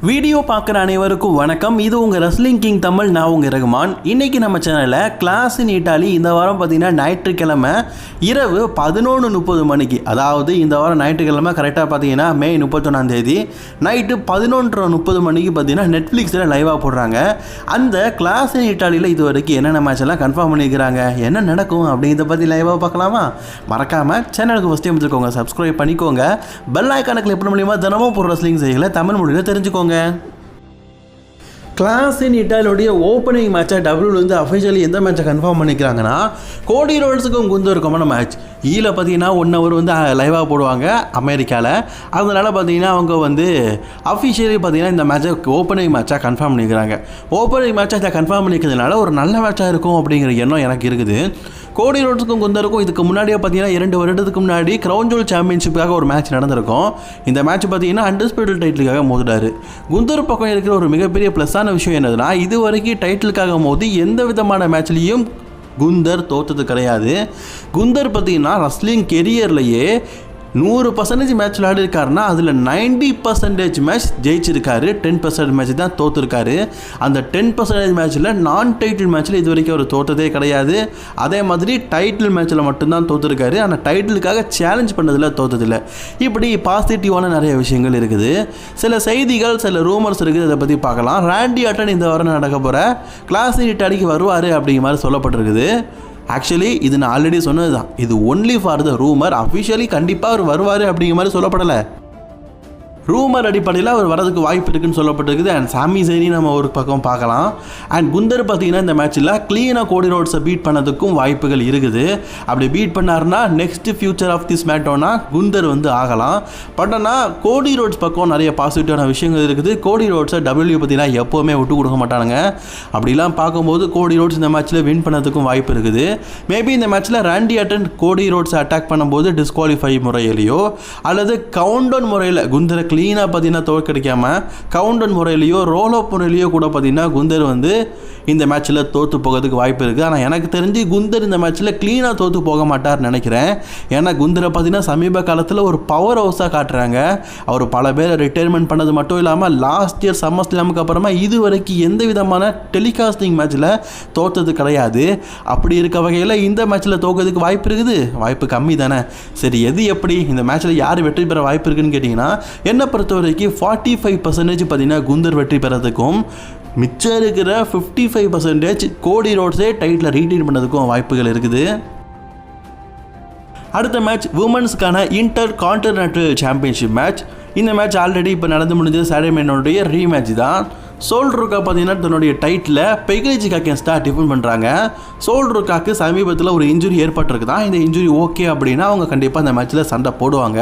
Video பார்க்குற அனைவருக்கும் வணக்கம். இது உங்கள் ரெஸ்லிங் கிங் தமிழ். நான் உங்கள் ரகுமான். இன்றைக்கி நம்ம சேனலில் கிளாஸ் இன் இட்டாலி இந்த வாரம் பார்த்திங்கன்னா ஞாயிற்றுக்கிழமை இரவு 11:30 மணிக்கு, அதாவது இந்த வாரம் ஞாயிற்றுக்கிழமை கரெக்டாக பார்த்தீங்கன்னா மே 31 நைட்டு 11:30 மணிக்கு பார்த்தீங்கன்னா நெட்ஃப்ளிக்ஸில் லைவாக போடுறாங்க. அந்த கிளாஸ் இன் இட்டாலியில் இது வரைக்கும் என்னென்ன மேட்ச் எல்லாம் கன்ஃபார்ம் பண்ணியிருக்கிறாங்க, என்ன நடக்கும் அப்படிங்கிறத பற்றி லைவாக பார்க்கலாமா? மறக்காமல் சேனலுக்கு ஃபஸ்ட் டைம் வந்துருக்கோங்க, சப்ஸ்கிரைப் பண்ணிக்கோங்க. பெல் ஐக்கானை கிளிக் பண்ண மூலியமாக தினமும் போடுற ரெஸ்லிங் செய்யலை தமிழ் மொழியில் தெரிஞ்சுக்கோங்க. கிளாஸ் இன் இட்டாலியோடைய ஓப்பனிங் மேட்சை டபிள்யூலேருந்து அஃபிஷியலி எந்த மேட்சை கன்ஃபார்ம் பண்ணிக்கிறாங்கன்னா கோடி ரோட்ஸுக்கும் குந்தருக்குமான மேட்ச். ஈல பார்த்தீங்கன்னா 1 hour லைவாக போடுவாங்க அமெரிக்காவில். அதனால் பார்த்தீங்கன்னா அவங்க அஃபிஷியலி பார்த்தீங்கன்னா இந்த மேட்சை ஓப்பனிங் மேட்சாக கன்ஃபார்ம் பண்ணிக்கிறாங்க. ஓப்பனிங் மேட்சை இதை கன்ஃபார்ம் பண்ணிக்கிறதுனால ஒரு நல்ல மேட்சாக இருக்கும் அப்படிங்கிற எண்ணம் எனக்கு இருக்குது. கோடி ரோட்ஸுக்கும் குந்தருக்கும் இதுக்கு முன்னாடியே பார்த்தீங்கன்னா 2 வருடத்துக்கு முன்னாடி கிரவுன் ஜுவல் சாம்பியன்ஷிப்புக்காக ஒரு மேட்ச் நடந்திருக்கும். இந்த மேட்ச் பார்த்தீங்கன்னா அன்டிஸ்பியூட்டட் டைட்டிலுக்காக மோதிட்டாரு. குந்தர் பக்கம் இருக்கிற ஒரு மிகப்பெரிய ப்ளஸ்ஸான விஷயம் என்னதுன்னா, இது வரைக்கும் டைட்டிலுக்காக மோதி எந்த விதமான மேட்ச்லேயும் குந்தர் தோற்றது கிடையாது. குந்தர் பார்த்தீங்கன்னா ரெஸ்லிங் கெரியர்லேயே 100% மேட்ச் விளையாடிருக்காருன்னா அதில் 90% மேட்ச் ஜெயிச்சிருக்காரு, 10% மேட்ச் தான் தோற்றுருக்காரு. அந்த 10% மேட்ச்சில் நான் டைட்டில் மேட்ச்சில் இது வரைக்கும் அவர் தோற்றதே கிடையாது. அதே மாதிரி டைட்டில் மேட்ச்சில் மட்டும்தான் தோற்றுருக்காரு. ஆனால் டைட்டிலுக்காக சேலஞ்ச் பண்ணதில் தோற்றதில்லை. இப்படி பாசிட்டிவான நிறைய விஷயங்கள் இருக்குது. சில செய்திகள், சில ரூமர்ஸ் இருக்குது, அதை பற்றி பார்க்கலாம். ராண்டி ஆர்டன் இந்த வாரம் நடக்க போகிற கிளாஸ் இன் இட்டாலிக்கு வருவார் அப்படிங்கிற மாதிரி சொல்லப்பட்டிருக்குது. ஆக்சுவலி இது நான் ஆல்ரெடி சொன்னது தான். இது only for the rumour. Officially கண்டிப்பாக அவர் வருவார் அப்படிங்கிற மாதிரி சொல்லப்படலை. ரூமர் அடிப்படையில் அவர் வரதுக்கு வாய்ப்பு இருக்குன்னு சொல்லப்பட்டிருக்குது. அண்ட் சாமி ஜெய்னி நம்ம ஒரு பக்கம் பார்க்கலாம். அண்ட் குந்தர் பார்த்தீங்கன்னா இந்த மேட்ச்சில் க்ளீனாக கோடி ரோட்ஸை பீட் பண்ணதுக்கும் வாய்ப்புகள் இருக்குது. அப்படி பீட் பண்ணார்னா நெக்ஸ்ட் ஃபியூச்சர் ஆஃப் தி ஸ்மாக்டவுனா குந்தர் ஆகலாம். பட் ஆனால் கோடி ரோட்ஸ் பக்கம் நிறைய பாசிட்டிவான விஷயங்கள் இருக்குது. கோடி ரோட்ஸை டபிள்யூ பார்த்தீங்கன்னா எப்போவுமே விட்டு கொடுக்க மாட்டானுங்க. அப்படிலாம் பார்க்கும்போது கோடி ரோட்ஸ் இந்த மேட்ச்சில் வின் பண்ணதுக்கும் வாய்ப்பு இருக்குது. மேபி இந்த மேட்ச்சில் ராண்டி ஆர்டன் கோடி ரோட்ஸை அட்டாக் பண்ணும்போது டிஸ்குவாலிஃபை முறையிலையோ அல்லது கவுண்டவுன் முறையில் குந்தரை க்ளீனாக பார்த்தீங்கன்னா தோற்கடிக்காமல் கவுண்டவுன் முறையிலையோ ரோல் அப் முறையிலையோ கூட பார்த்தீங்கன்னா குந்தர் இந்த மேட்ச்சில் தோற்று போகிறதுக்கு வாய்ப்பு இருக்குது. ஆனால் எனக்கு தெரிஞ்சு குந்தர் இந்த மேட்ச்சில் க்ளீனாக தோற்று போக மாட்டார்னு நினைக்கிறேன். ஏன்னா குந்தரை பார்த்தீங்கன்னா சமீப காலத்தில் ஒரு பவர் ஹவுஸாக காட்டுறாங்க. அவர் பல பேரை ரிட்டையர்மெண்ட் பண்ணது மட்டும் இல்லாமல் லாஸ்ட் இயர் சம்மர் ஸ்லாமுக்கு அப்புறமா இது வரைக்கும் எந்த விதமான டெலிகாஸ்டிங் மேட்ச்சில் தோற்றது கிடையாது. அப்படி இருக்க வகையில் இந்த மேட்ச்சில் தோற்கிறதுக்கு வாய்ப்பு இருக்குது. வாய்ப்பு கம்மி தானே. சரி, எது எப்படி இந்த மேட்ச்சில் யார் வெற்றி பெற வாய்ப்பு இருக்குன்னு கேட்டிங்கன்னா, என்னை பொறுத்த வரைக்கும் 45% பார்த்தீங்கன்னா குந்தர் வெற்றி பெறதுக்கும் மிச்சம் இருக்கிற 55% கோடி ரோட்ஸே டைட்டில் ரீடைன் பண்ணதுக்கும் வாய்ப்புகள் இருக்குது. அடுத்த மேட்ச் உமன்ஸ்க்கான இன்டர் கான்டினென்டல் சாம்பியன்ஷிப் மேட்ச். இந்த மேட்ச் ஆல்ரெடி இப்போ நடந்து முடிஞ்சது சாடமேனோடைய ரீமேட்ச் தான். சோல்ட்ருக்கா பார்த்தீங்கன்னா தன்னுடைய டைட்டில் பெகிலிஜிக்கு அகேன்ஸ்டாக டிஃபெண்ட் பண்ணுறாங்க. சோல்ட்ருக்காக்கு சமீபத்தில் ஒரு இன்ஜுரி ஏற்பட்டிருக்கு தான். இந்த இன்ஜுரி ஓகே அப்படின்னா அவங்க கண்டிப்பாக அந்த மேட்ச்சில் சண்டை போடுவாங்க.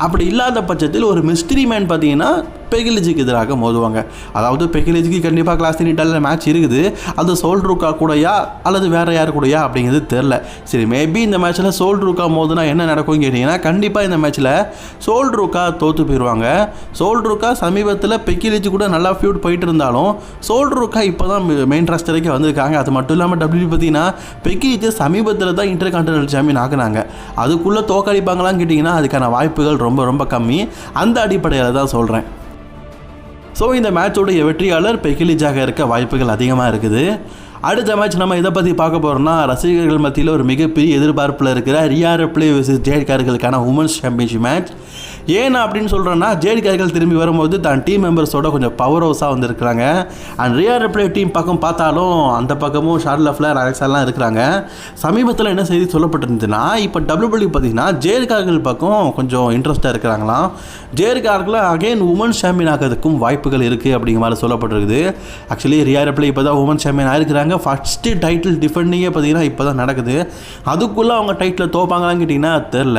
அப்படி இல்லாத பட்சத்தில் ஒரு மிஸ்ட்ரி மேன் பார்த்தீங்கன்னா பெகிலிஜிக்கு எதிராக மோதுவாங்க. அதாவது பெகிலிஜிக்கு கண்டிப்பாக கிளாஸ் இன் இட்டாலியில் மேட்ச் இருக்குது. அது சோல்ட்ருக்கா கூடயா அல்லது வேறு யார் கூடயா அப்படிங்கிறது தெரில. சரி, மேபி இந்த மேட்ச்சில் சோல்ட்ருக்கா மோதுனா என்ன நடக்கும்னு கேட்டிங்கன்னா, கண்டிப்பாக இந்த மேட்ச்சில் சோல்ட்ருக்கா தோற்று போயிடுவாங்க. சோல்ட்ருக்கா சமீபத்தில் பெகிலிஜி கூட நல்லா ஃபியூட் போயிட்டு இருந்தாலும் சோல்ட்ருக்கா இப்போ தான் மெயின் ராஸ்டருக்கு வந்திருக்காங்க. அது மட்டும் இல்லாமல் டபிள்யூ பார்த்தீங்கன்னா பெகிலிஜி சமீபத்தில் தான் இன்டர் கான்டினென்டல் சாம்பியன் ஆக்குனாங்க. அதுக்குள்ளே தோக்கடிப்பாங்களான்னு கேட்டிங்கன்னா அதுக்கான வாய்ப்புகள் ரொம்ப ரொம்ப கம்மி. அந்த அடிப்படையில் தான் சொல்கிறேன். ஸோ இந்த மேட்சோடைய வெற்றியாளர் பெகிலிஜாக இருக்க வாய்ப்புகள் அதிகமாக இருக்குது. அடுத்த மேட்ச் நம்ம இதை பற்றி பார்க்க போகிறோம்னா, ரசிகர்கள் மத்தியில் ஒரு மிகப்பெரிய எதிர்பார்ப்பில் இருக்கிற ரியா ரிப்ளே வெர்சஸ் ஜேட் கார்கிலுக்கான உமன்ஸ் சாம்பியன்ஷிப் மேட்ச். ஏன்னா அப்படின்னு சொல்கிறேன்னா, ஜேட் கார்கில் திரும்பி வரும்போது தான் டீம் மெம்பர்ஸோட கொஞ்சம் பவர் ஹவுஸாக வந்திருக்கிறாங்க. அண்ட் ரியா ரிப்ளே டீம் பக்கம் பார்த்தாலும் அந்த பக்கமும் ஷார்லட் ஃப்ளேர், அலெக்ஸாலாம் இருக்கிறாங்க. சமீபத்தில் என்ன செய்தி சொல்லப்பட்டிருந்துச்சுன்னா, இப்போ டபிள்யூபிள்யூ பார்த்தீங்கன்னா ஜேட் கார்கில் பக்கம் கொஞ்சம் இன்ட்ரெஸ்ட்டாக இருக்கிறாங்களாம். Jade Cargill again women's champion ஆகிறதுக்கும் வாய்ப்புகள் இருக்குது அப்படிங்கிற மாதிரி சொல்லப்பட்டிருக்குது. ஆக்சுவலி ரியா ரிப்ளே இப்போ தான் உமன்ஸ் சாம்பியன் ஆகிருக்கிறாங்க. ஃபஸ்ட்டு டைட்டில் டிஃபெண்டிங்கே பார்த்தீங்கன்னா இப்போ தான் நடக்குது. அதுக்குள்ளே அவங்க டைட்டில் தோப்பாங்களான்னு கேட்டிங்கன்னா தெரில.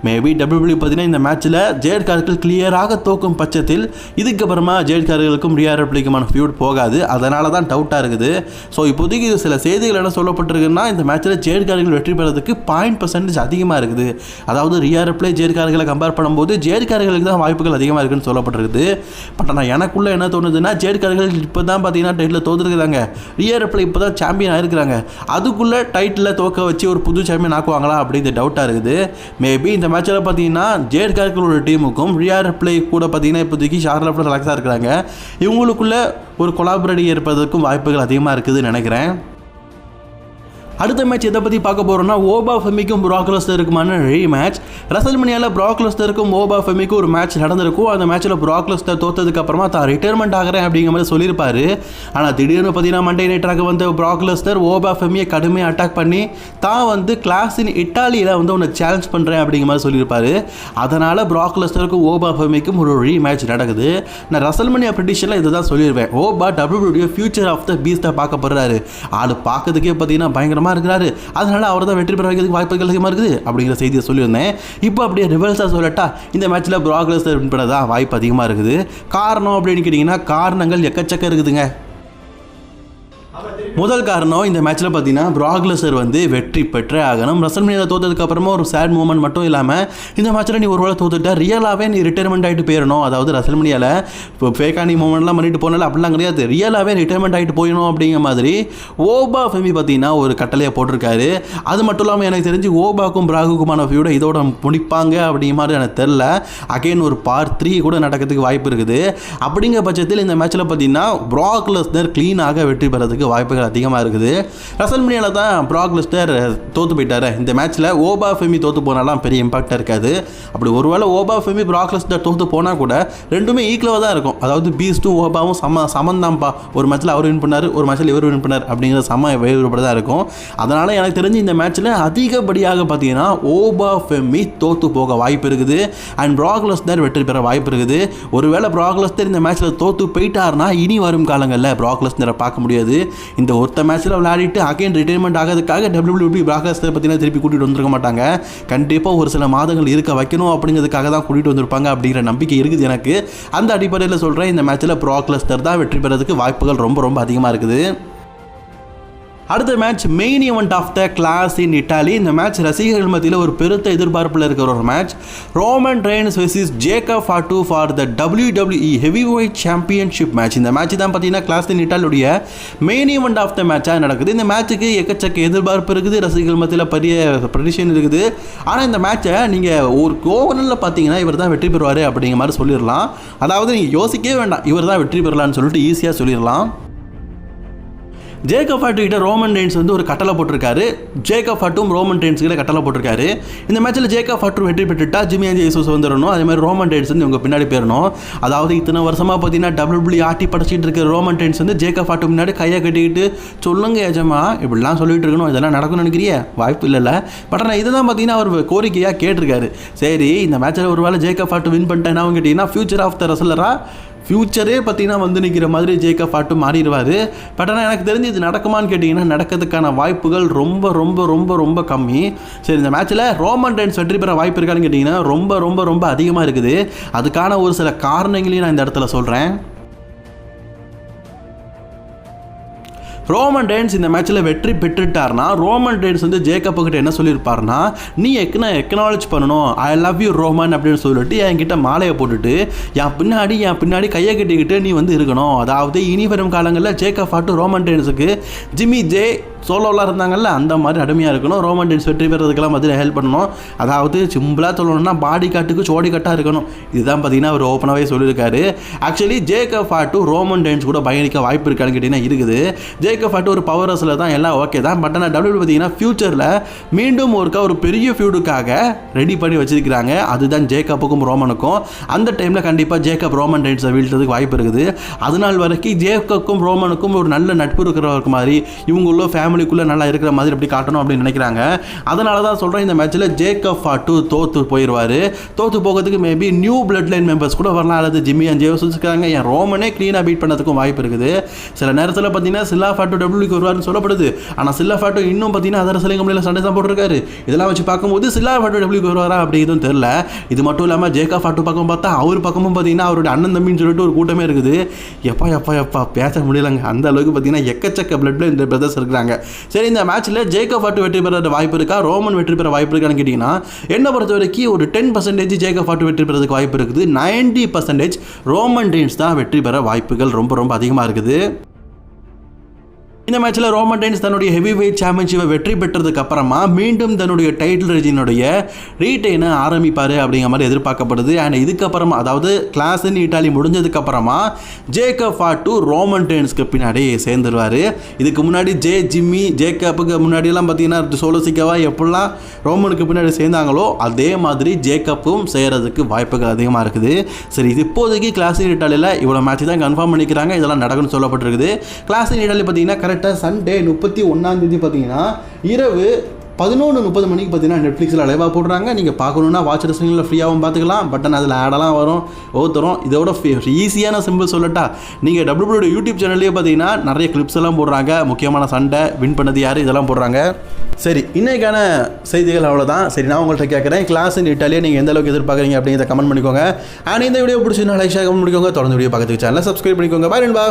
மேபி டபிள்யூபிள்யூ பார்த்தீங்கன்னா இந்த மேட்ச்சில் ஜேட் கார்கில் கிளியராக தோக்கும் பட்சத்தில் இதுக்கப்புறமா ஜேட் கார்கிலுக்கும் ரியா ரிப்ளேக்குமான ஃபியூட் போகாது. அதனால தான் டவுட்டாக இருக்குது. ஸோ இப்போதைக்கு சில செய்திகள் என்ன சொல்லப்பட்டிருக்குன்னா, இந்த மேட்ச்சில் ஜேட் கார்கில் வெற்றி பெறதுக்கு 0.% அதிகமாக இருக்குது. அதாவது ரியா ரிப்ளே ஜேட் கார்கிலை கம்பேர் பண்ணும்போது ஜேட் கார்கிலுக்கு தான் வாய்ப்புகள் அதிகமாக இருக்குன்னு சொல்லப்பட்டிருக்குது. பட் ஆனால் எனக்குள்ளே என்ன தோணுதுன்னா, ஜேட் கார்கில் இப்போ தான் பார்த்தீங்கன்னா டைட்டில் தோற்றுருக்குறாங்க. ரியா ரிப்ளே இப்போ தான் சாம்பியன் ஆகிருக்கிறாங்க. அதுக்குள்ளே டைட்டில் தோக்க வச்சு ஒரு புது சாம்பியன் ஆக்குவாங்களா அப்படிங்கிற டவுட்டாக இருக்குது. மேபி இந்த மேட்சில் பார்த்தீங்கன்னா ஜேட் கார்கில் ஒரு டீமுக்கும் ரியா ரிப்ளை கூட பார்த்தீங்கன்னா இப்போதைக்கு ஷார்லட் ஃப்ளேர் ரிலாக்ஸாக இருக்கிறாங்க. இவங்களுக்குள்ள ஒரு கொலாபரேட் ஏற்பதற்கும் வாய்ப்புகள் அதிகமாக இருக்குதுன்னு நினைக்கிறேன். அடுத்த மேட்ச் எதை பற்றி பார்க்க போகிறோம்னா ஓபா ஃபெமிக்கும் ப்ராக் லெஸ்னருக்குமான ரீமேட்ச். ரெசல்மனியாவில் ப்ராக் லெஸ்னருக்கும் ஓபா ஃபெமிக்கும் ஒரு மேட்ச் நடந்திருக்கும். அந்த மேட்ச்சில் ப்ராக் லெஸ்னர் தோற்றதுக்கு அப்புறமா தான் ரிட்டையர்மெண்ட் ஆகிறேன் அப்படிங்கிற மாதிரி சொல்லியிருப்பாரு. ஆனால் திடீர்னு பார்த்தீங்கன்னா மண்டே நைட்டாக வந்த ப்ராக் லெஸ்னர் ஓபா ஃபெமியை கடுமையாக அட்டாக் பண்ணி தான் வந்து கிளாஸ் இன் இட்டாலியில் வந்து உன்னை சேலஞ்ச் பண்ணுறேன் அப்படிங்கிற மாதிரி சொல்லியிருப்பாரு. அதனால் ப்ராக் லெஸ்னருக்கும் ஓபா ஃபெமிக்கும் ஒரு ரீமேட்ச் நடக்குது. நான் ரெசல்மனியா ப்ரெடிக்ஷனில் இதை தான் சொல்லிடுவேன். ஓபா WWE ஃபியூச்சர் ஆஃப் த பீஸ்ட்டை பார்க்க போகிறாரு. ஆள் பார்க்கறதுக்கே பார்த்தீங்கன்னா பயங்கரமாக இருக்கிறாரு. அதனால அவர் தான் வெற்றி பெற வைக்கிறதுக்கு வாய்ப்புகள் அதிகமாக இருக்குது அப்படிங்கிற செய்தியை சொல்லியிருந்தேன். இப்போ அப்படியே ரிவர்ஸாக சொல்லட்டா, இந்த மேட்ச்சில் ப்ராக் லெஸ்னர் வின் பண்ண தான் வாய்ப்பு அதிகமாக இருக்குது. காரணம் அப்படின்னு கேட்டிங்கன்னா காரணங்கள் எக்கச்சக்க இருக்குதுங்க. முதல் காரணம், இந்த மேட்ச்சில் பார்த்தீங்கன்னா ப்ராக் லெஸ்னர் வந்து வெற்றி பெற்றே ஆகணும். ரெசல்மனியாவில் தோற்றதுக்கு அப்புறமா ஒரு சேட் மூமெண்ட் மட்டும் இல்லாமல் இந்த மேட்ச்சில் நீ ஒரு வேளை தோத்துட்டா ரியலாகவே நீ ரிட்டையர்மெண்ட் ஆகிட்டு போயிடணும். அதாவது ரெசல்மனியாவில் இப்போ ஃபேக்கானி மூமெண்ட்லாம் பண்ணிட்டு போனால அப்படிலாம் கிடையாது, ரியலாகவே ரிட்டையர்மெண்ட் ஆகிட்டு போயிடணும் அப்படிங்கிற மாதிரி ஓபா ஃபெமி பார்த்தீங்கன்னா ஒரு கட்டளையை போட்டிருக்காரு. அது மட்டும் இல்லாமல் எனக்கு தெரிஞ்சு ஓபாக்கும் ப்ராகுக்குமான ஃபியூட இதோட முடிப்பாங்க அப்படிங்கிற மாதிரி எனக்கு தெரில. அகைன் ஒரு பார்ட் 3 கூட நடக்கிறதுக்கு வாய்ப்பு இருக்குது. அப்படிங்கிற பட்சத்தில் இந்த மேட்ச்சில் பார்த்தீங்கன்னா ப்ராக் லெஸ்னர் க்ளீனாக வெற்றி பெறதுக்கு வாய்ப்புகள் அதிகமாக இருக்குது. ரெசல்மனியாவில் தான் ப்ராக் லெஸ்னர் தோற்று போயிட்டார். இந்த மேட்ச்சில் ஓபா ஃபெமி தோற்று போனாலாம் பெரிய இம்பாக்டாக இருக்காது. அப்படி ஒருவேளை ஓபா ஃபெமி ப்ராக் லெஸ்னர் தோற்று போனால் கூட ரெண்டுமே ஈக்குவலாக தான் இருக்கும். அதாவது பீஸ்ட்டும் ஓபாவும் சமந்தான்ப்பா. ஒரு மேட்ச்சில் அவர் வின் பண்ணார், ஒரு மேட்ச்சில் இவர் வின் பண்ணார் அப்படிங்கிற வேறுபட தான் இருக்கும். அதனால் எனக்கு தெரிஞ்சு இந்த மேட்ச்சில் அதிகப்படியாக பார்த்தீங்கன்னா ஓபா ஃபெமி தோற்று போக வாய்ப்பு இருக்குது. அண்ட் ப்ராக் லெஸ்னர் வெற்றி பெற வாய்ப்பு இருக்குது. ஒருவேளை ப்ராக் லெஸ்னர் இந்த மேட்ச்சில் தோற்று போயிட்டார்னா இனி வரும் காலங்களில் ப்ராக் லெஸ்னரை பார்க்க முடியாது. இந்த ஒருத்த மேட்ச்சில் விளையாடிட்டு அகைன் ரிட்டையர்மெண்ட் ஆகிறதுக்காக WWE ப்ராக் லெஸ்னர் பார்த்தீங்கன்னா திருப்பி கூட்டிகிட்டு வந்துருக்க மாட்டாங்க. கண்டிப்பாக ஒரு சில மாதங்கள் இருக்க வைக்கணும் அப்படிங்கிறதுக்காக தான் கூட்டிகிட்டு வந்திருப்பாங்க அப்படிங்கிற நம்பிக்கை இருக்குது எனக்கு. அந்த அடிப்படையில் சொல்கிறேன், இந்த மேட்ச்சில் ப்ராக் லெஸ்னர் தான் வெற்றி பெறதுக்கு வாய்ப்புகள் ரொம்ப ரொம்ப அதிகமாக இருக்குது. அடுத்த match main event of the Clash in Italy. இந்த மேட்ச் ரசிகர்கள் மத்தியில் ஒரு பெருத்த எதிர்பார்ப்பில் இருக்கிற ஒரு match. Roman Reigns versus Jacob Fatu for the WWE heavyweight championship match. இந்த மேட்ச் தான் பார்த்தீங்கன்னா கிளாஸ் இன் இட்டாலியுடைய மெயின் ஈவெண்ட் ஆஃப் த மேட்சாக நடக்குது. இந்த மேட்ச்சுக்கு எக்கச்சக்க எதிர்பார்ப்பு இருக்குது, ரசிகர்கள் மத்தியில் பெரிய ப்ரெடிக்ஷன் இருக்குது. ஆனால் இந்த மேட்சை நீங்கள் ஒரு ஓவரில் பார்த்தீங்கன்னா இவர் தான் வெற்றி பெறுவார் அப்படிங்கிற மாதிரி சொல்லிடலாம். அதாவது நீங்கள் யோசிக்கவே வேண்டாம், இவர் தான் வெற்றி பெறலான்னு சொல்லிட்டு ஈஸியாக சொல்லிடலாம். ஜேக்கப் ஃபாட்டு கிட்ட ரோமன் ரெய்ன்ஸ் வந்து ஒரு கட்டளை போட்டிருக்காரு. ஜேக்கப் ஃபாட்டும் ரோமன் ரெய்ன்ஸ் கிட்ட கட்டளை போட்டிருக்காரு. இந்த மேட்ச்சில் ஜேக்கப் ஃபாட்டு வெற்றி பெற்றுட்டா ஜிம்மி அண்ட் ஜீசஸ் வந்துடணும். அதே மாதிரி ரோமன் ரெய்ன்ஸ் வந்து இவங்க பின்னாடி போயிடணும். அதாவது இத்தனை வருஷமாக பார்த்தீங்கன்னா WWE ஆட்டி படைச்சிட்டு இருக்கிற ரோமன் ரெய்ன்ஸ் வந்து ஜேக்கப் ஃபாட்டு முன்னாடி கையை கட்டிக்கிட்டு சொல்லுங்க ஏஜமா இப்படிலாம் சொல்லிட்டு இருக்கணும், இதெல்லாம் நடக்கும்னு நினைக்கிறிய? வாய்ப்பு இல்லைல்ல. பட் ஆனால் இதை தான் பார்த்தீங்கன்னா அவர் கோரிக்கையாக கேட்டிருக்காரு. சரி, இந்த மேட்ச்சில் ஒரு வேளை ஜேக்கப் ஃபாட்டு வின் பண்ணிட்டேன்னா அவங்க கேட்டிங்கன்னா ஃபியூச்சர் ஆஃப் த ரெஸ்லராக ஃபியூச்சரே பார்த்தீங்கன்னா வந்து நிற்கிற மாதிரி ஜேக்கப் ஃபாட்டு மாறிடுவார். பட் ஆனால் எனக்கு தெரிஞ்சு இது நடக்குமான்னு கேட்டிங்கன்னா நடக்கிறதுக்கான வாய்ப்புகள் ரொம்ப ரொம்ப ரொம்ப ரொம்ப கம்மி. சரி, இந்த மேட்ச்சில் ரோமன் ரெய்ன்ஸ் வெற்றி பெற வாய்ப்பு இருக்கான்னு கேட்டிங்கன்னா ரொம்ப ரொம்ப ரொம்ப அதிகமாக இருக்குது. அதுக்கான ஒரு சில காரணங்களையும் நான் இந்த இடத்துல சொல்கிறேன். ரோமன் ரெய்ன்ஸ் இந்த மேட்ச்சில் வெற்றி பெற்றுட்டார்னா ரோமன் ரெய்ன்ஸ் வந்து ஜேக்கப் கிட்ட என்ன சொல்லியிருப்பார்னா, நீ எக்னாலஜ் பண்ணணும், ஐ லவ் யூ ரோமன் அப்படின்னு சொல்லிட்டு என்கிட்ட மாலையை போட்டுட்டு என் பின்னாடி கையை கட்டிக்கிட்டு நீ வந்து இருக்கணும். அதாவது இனி வரும் காலங்களில் ஜேக்கப் ஃபாட்டு ரோமன் ரெய்ன்ஸுக்கு ஜிம்மி ஜே சோலோலாம் இருந்தாங்கல்ல அந்த மாதிரி அருமையாக இருக்கணும். ரோமன் ரெய்ன்ஸ் வெற்றி பெறதுக்கெல்லாம் பதில் ஹெல்ப் பண்ணணும். அதாவது சிம்பிளாக சொல்லணும்னா பாடி காட்டுக்கு சோடி கட்டாக இருக்கணும். இதுதான் பார்த்தீங்கன்னா அவர் ஓப்பனாகவே சொல்லியிருக்காரு. Actually Jacob Fatu Roman reigns கூட பயணிக்க வாய்ப்பு இருக்கான்னு கேட்டிங்கன்னா இருக்குது. ஜேக்கப் ஃபாட்டு ஒரு பவர் ரஸில் தான், எல்லாம் ஓகே தான். பட் ஆனால் WWE பார்த்தீங்கன்னா ஃபியூச்சரில் மீண்டும் ஒரு பெரிய ஃபியூடுக்காக ரெடி பண்ணி வச்சிருக்கிறாங்க. அதுதான் ஜேக்கப்புக்கும் ரோமனுக்கும். அந்த டைமில் கண்டிப்பாக ஜேக்கப் ரோமன் ரெய்ன்ஸை வீழ்றதுக்கு வாய்ப்பு இருக்குது. அதனால் வரைக்கும் ஜேக்கப்புக்கும் ரோமனுக்கும் ஒரு நல்ல நட்பு இருக்கிறவருக்கு மாதிரி இவங்களும் ஃபேமிலிக்குள்ளே நல்லா இருக்கிற மாதிரி அப்படி காட்டணும் அப்படின்னு நினைக்கிறாங்க. அதனால தான் சொல்கிறேன், இந்த மேட்ச்சில் ஜேக்கப் ஃபாட்டு தோற்று போயிடுவார். தோற்று போகிறதுக்கு maybe new blood line members கூட வரலாம், அல்லது ஜிம்மி அண்ட் ஜேசஸ் இருக்காங்க. என் ரோமனே க்ளீனாக பீட் பண்ணதுக்கும் வாய்ப்பு இருக்குது. சில நேரத்தில் பார்த்தீங்கன்னா சில்லா ஃபாட்டு WWEக்கு வருவார்னு சொல்லப்படுது. ஆனால் சில்லா ஃபாட்டு இன்னும் பார்த்தீங்கன்னா அதர் சிலை கம்பெனியில் சண்டை தான் போட்டிருக்காரு. இதெல்லாம் வச்சு பார்க்கும்போது சில்லா ஃபாட்டு WWEக்கு வருவாரா அப்படி எதுவும் தெரியல. இது மட்டும் இல்லாமல் ஜேக்கப் ஃபாட்டு பக்கம் பார்த்தா அவர் பக்கமும் பார்த்தீங்கன்னா அவருடைய அண்ணன் தம்பின்னு சொல்லிட்டு ஒரு கூட்டமே இருக்குது. எப்பா பேச முடியலங்க. அந்த அளவுக்கு பார்த்தீங்கன்னா எக்கச்சக்க பிளட் லைன் பிரதர்ஸ் இருக்கிறாங்க. சரி, இந்த மேட்ச்சில் ஜேக்கப் ஃபாட்டு வெற்றி பெற வாய்ப்பு இருக்கா, ரோமன் வெற்றி பெற வாய்ப்பு இருக்கான்னு கேட்டிங்கன்னா என்ன பொறுத்த வரைக்கும் ஒரு 10% ஜேக்கப் ஃபாட்டு வெற்றி பெறதுக்கு வாய்ப்பு இருக்குது. 90% ரோமன் ரெய்ன்ஸ் தான் வெற்றி பெற வாய்ப்புகள் ரொம்ப ரொம்ப அதிகமாக இருக்குது. இந்த மேட்ச்சில் ரோமன் ரெயின்ஸ் தன்னுடைய ஹெவி வெயிட் சாம்பியன்ஷிப்பை வெற்றி பெற்றதுக்கு அப்புறமா மீண்டும் தன்னுடைய டைட்டில் ரெஜினுடைய ரீட்டைனை ஆரம்பிப்பார் அப்படிங்கிற மாதிரி எதிர்பார்க்கப்படுது. அண்ட் இதுக்கப்புறமா அதாவது கிளாஸ் இன் இட்டாலி முடிஞ்சதுக்கப்புறமா ஜேக்கப் ஃபாட்டு ரோமன் ரெயின்ஸ்க்கு பின்னாடி சேர்ந்துருவார். இதுக்கு முன்னாடி ஜிம்மி ஜேக்கப்புக்கு முன்னாடியெல்லாம் பார்த்தீங்கன்னா சோலோ சிக்காவா எப்படிலாம் ரோமனுக்கு பின்னாடி சேர்ந்தாங்களோ அதே மாதிரி ஜேக்கப்பும் செய்கிறதுக்கு வாய்ப்புகள் அதிகமாக இருக்குது. சரி, இது இப்போதைக்கு கிளாஸ் இன் இட்டாலியில் இவ்வளோ மேட்ச் தான் கன்ஃபார்ம் பண்ணிக்கிறாங்க. இதெல்லாம் நடக்கும்னு சொல்லப்பட்டிருக்குது. கிளாஸ் இன் இட்டாலி பார்த்தீங்கன்னா கரெக்டாக சண்டே 31 பார்த்தீங்கன்னா இரவு 11:30 மணிக்கு பார்த்தீங்கன்னா நெட்ஃப்ளிக்ஸில் லைவாக போடுறாங்க. நீங்கள் பார்க்கணுன்னா வாட்ச் ரெஸ்லிங்கில் ஃப்ரீயாகவும் பார்த்துக்கலாம். பட்டன் அதில் ஆடெல்லாம் வரும் ஒவ்வொருத்தரும். இதோட ஈஸியான சிம்பிள் சொல்லட்டா, நீங்கள் WWE யூடியூப் சேனல்லே பார்த்தீங்கன்னா நிறைய கிளிப்ஸ் எல்லாம் போடுறாங்க. முக்கியமான சண்டை வின் பண்ணது யார் இதெல்லாம் போடுறாங்க. சரி, இன்றைக்கான செய்திகள் அவ்வளோதான். சரி, நான் உங்கள்கிட்ட கேட்குறேன், கிளாஸ் இன் இட்டாலியை நீங்கள் எந்த அளவுக்கு எதிர்பார்க்குறீங்க அப்படிங்கிறத கமெண்ட் பண்ணிக்கோங்க. அண்ட் இந்த வீடியோ பிடிச்சிருந்தா லைக் ஷேர் கமெண்ட் பண்ணிக்கோங்க. தொடர்ந்து வீடியோ பார்க்கறதுக்கு சேனலை சப்ஸ்கிரைப் பண்ணிக்கோங்க. பாய் நண்பா.